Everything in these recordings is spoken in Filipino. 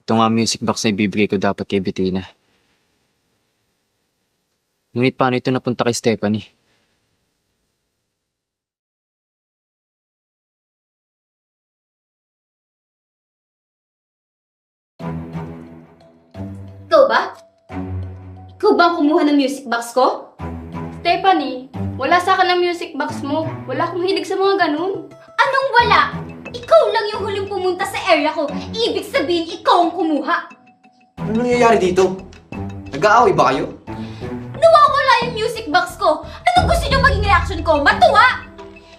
Ito nga music box na ibibigay ko dapat kay Bettina. Ngunit paano ito napunta kay Stephanie? Ikaw ba? Ikaw ba ang kumuha ng music box ko? Stephanie, wala sa akin ang music box mo. Wala akong hilig sa mga ganun. Anong wala? Ikaw lang yung huling pumunta sa area ko. Ibig sabihin, ikaw ang kumuha. Ano nangyayari dito? Nag-aaway ba kayo? Nawawala yung music box ko. Anong gusto niyo maging reaction ko? Matuwa!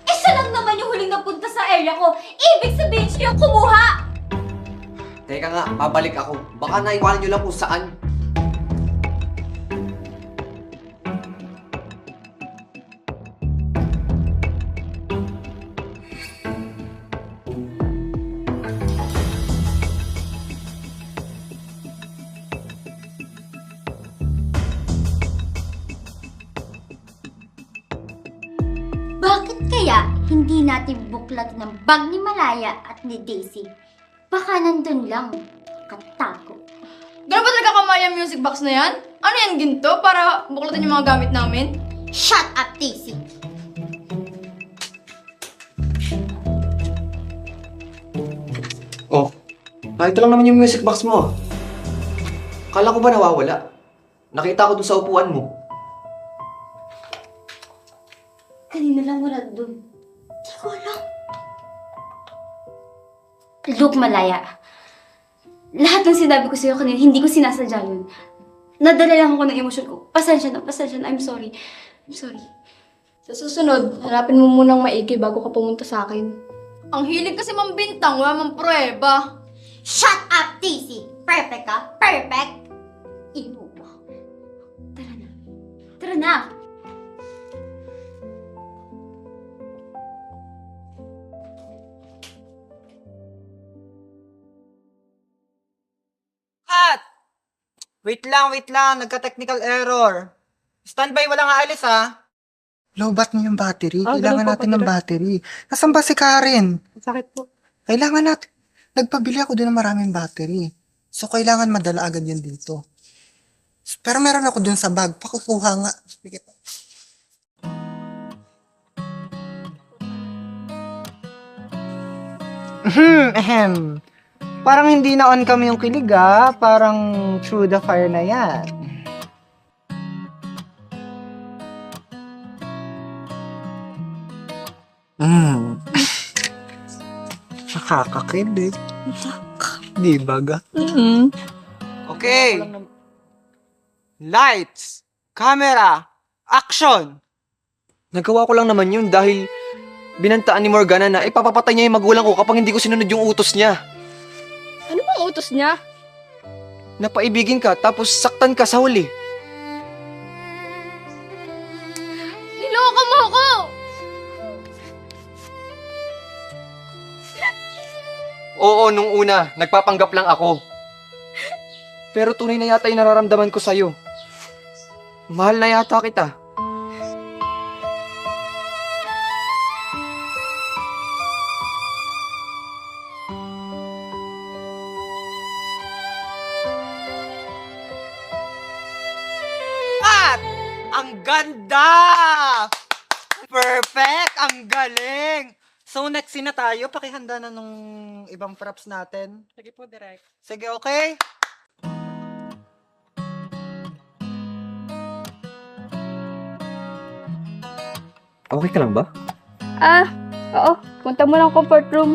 Eh siya lang naman yung huling napunta sa area ko. Ibig sabihin, siya yung kumuha. Teka nga, babalik ako. Baka naiwanan nyo lang kung saan. Bakit kaya hindi natin buklat ng bag ni Malaya at ni Daisy? Baka nandun lang. Katago. Ganun ba talaga kamay ang music box na yan? Ano yan, ginto? Para buklatan yung mga gamit namin? Shut up, Daisy! Oh, ito lang naman yung music box mo. Kala ko ba nawawala? Nakita ko dun sa upuan mo. Kanina lang wala dun. Di ko alam. Look, Malaya. Lahat ng sinabi ko sa'yo kanina, hindi ko sinasadya yun. Nadala lang ako ng emosyon ko. Pasensya na. I'm sorry. I'm sorry. Sa susunod, hanapin mo munang maigi bago ka pumunta sa akin. Ang hilig kasi mambintang, wala mang pruweba. Shut up, Daisy! Perfect ka? Perfect! Ino mo. Tara na. Tara na! Kat! Wait lang. Nagka-technical error. Standby, walang aalis ha. Lowbat mo yung battery. Ah, Kailangan ganun po, natin ng Padre. battery. Nasaan ba si Karen? Sakit po. Kailangan natin. Nagpabili ako din ng maraming battery. So, kailangan madala agad yan dito. Pero meron ako dun sa bag. Pakukuha nga. Sige. Ahem. Parang hindi na on kami yung kilig ah. Parang through the fire na yan. Nakakakilig. Di ba ga? Okay. Lights. Camera. Action. Nagawa ko lang naman yun dahil binantaan ni Morgana na ipapapatay niya yung magulang ko kapag hindi ko sinunod yung utos niya. Ano bang utos niya? Napaibigin ka tapos saktan ka sa huli. Niloko mo ako! Oo, nung una, nagpapanggap lang ako. Pero tunay na yata yung nararamdaman ko sa'yo. Mahal na yata kita. At ang ganda! Perfect! Ang galing! So next scene na tayo. Pakihanda na nung ibang props natin. Sige po, direct. Sige, okay? Okay ka lang ba? Oo. Punta mo ng comfort room.